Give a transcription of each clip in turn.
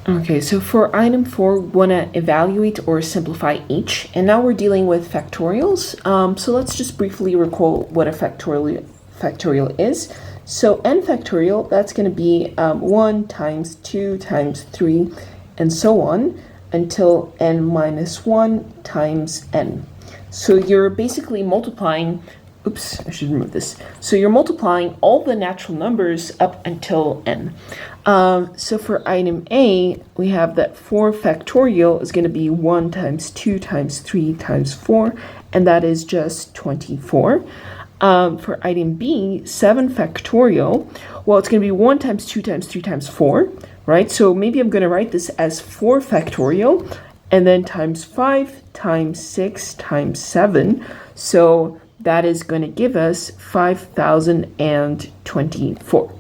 Okay, so for item 4, we want to evaluate or simplify each, and now we're dealing with factorials. So let's just briefly recall what a factorial is. So n factorial, that's going to be 1 times 2 times 3, and so on, until n minus 1 times n. So you're basically multiplying, oops, I should remove this. So you're multiplying all the natural numbers up until n. So for item A, we have that 4 factorial is going to be 1 times 2 times 3 times 4, and that is just 24. For item B, 7 factorial, well, it's going to be 1 times 2 times 3 times 4, right? So maybe I'm going to write this as 4 factorial, and then times 5 times 6 times 7. So that is going to give us 5,024.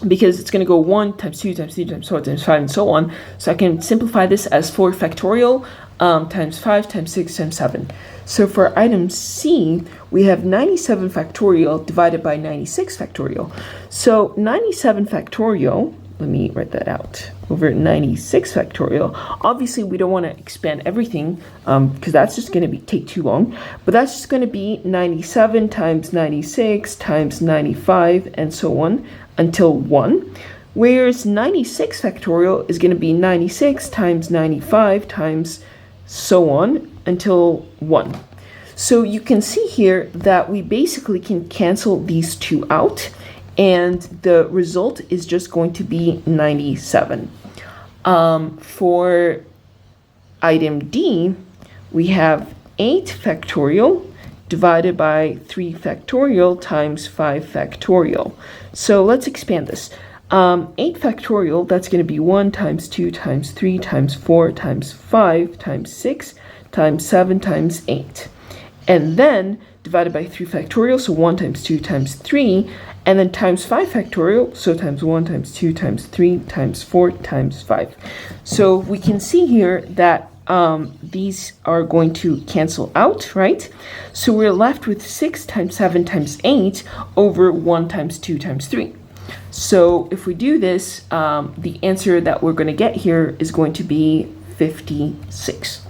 Because it's going to go 1 times 2 times 3 times 4 times 5 and so on. So I can simplify this as 4 factorial times 5 times 6 times 7. So for item C, we have 97 factorial divided by 96 factorial. So 97 factorial, let me write that out, over 96 factorial. Obviously, we don't want to expand everything because that's just going to take too long. But that's just going to be 97 times 96 times 95 and so on until 1. Whereas 96 factorial is going to be 96 times 95 times so on until 1. So you can see here that we basically can cancel these two out, and the result is just going to be 97. For item D, we have 8 factorial divided by 3 factorial times 5 factorial. So let's expand this. 8 factorial, that's going to be 1 times 2 times 3 times 4 times 5 times 6 times 7 times 8. And then divided by 3 factorial, so 1 times 2 times 3, and then times 5 factorial, so times 1 times 2 times 3 times 4 times 5. So we can see here that these are going to cancel out, right? So we're left with 6 times 7 times 8 over 1 times 2 times 3. So if we do this, the answer that we're going to get here is going to be 56.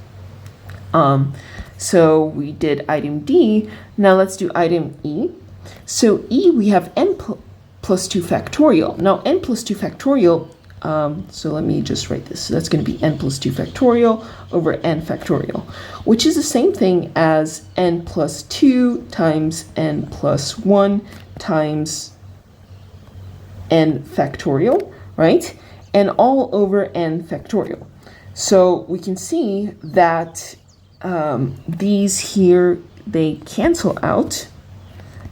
So we did item D. Now let's do item E. So E, we have n plus 2 factorial. Now n plus 2 factorial, so let me just write this. So that's going to be n plus 2 factorial over n factorial, which is the same thing as n plus 2 times n plus 1 times n factorial, right? And all over n factorial. So we can see that these here, they cancel out,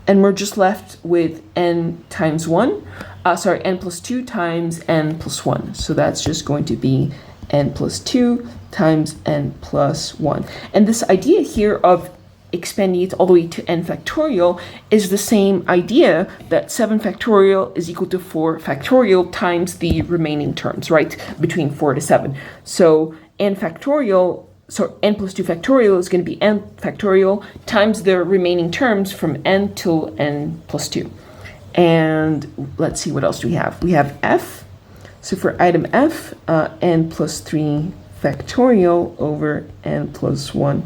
and we're just left with n times 1, n plus 2 times n plus 1. So that's just going to be n plus 2 times n plus 1. And this idea here of expanding it all the way to n factorial is the same idea that 7 factorial is equal to 4 factorial times the remaining terms, right? Between 4 to 7. So n factorial, so n plus 2 factorial is going to be n factorial times the remaining terms from n till n plus 2. And let's see, what else do we have? We have f. So for item f, n plus 3 factorial over n plus 1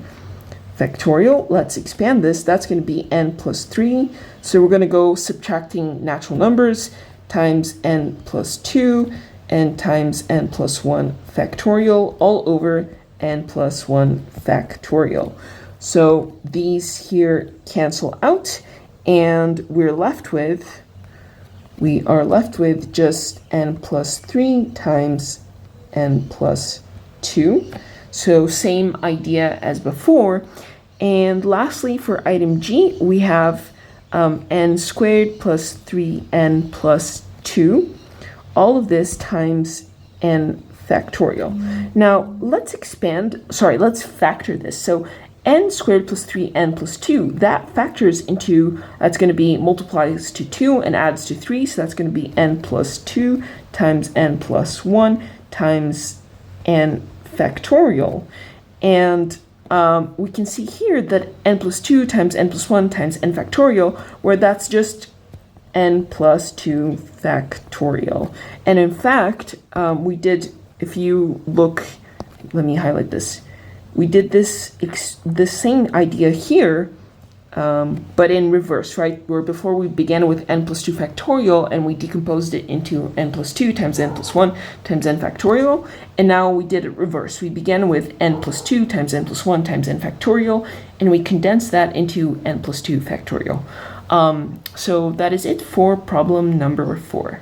factorial. Let's expand this. That's going to be n plus 3. So we're going to go subtracting natural numbers times n plus 2 and times n plus 1 factorial all over n plus 1 factorial. So these here cancel out, and we are left with just n plus 3 times n plus 2. So same idea as before. And lastly, for item G, we have n squared plus 3n plus 2. All of this times n factorial. Now let's factor this. So n squared plus 3n plus 2, that factors into, that's going to be multiplies to 2 and adds to 3, so that's going to be n plus 2 times n plus 1 times n factorial. And we can see here that n plus 2 times n plus 1 times n factorial, where that's just n plus 2 factorial. And in fact, we did if you look, let me highlight this. We did this the same idea here, but in reverse, right? Where before we began with n+2 factorial and we decomposed it into n+2 times n+1 times n factorial, and now we did it reverse. We began with n+2 times n+1 times n factorial, and we condensed that into n+2 factorial. So that is it for problem number 4.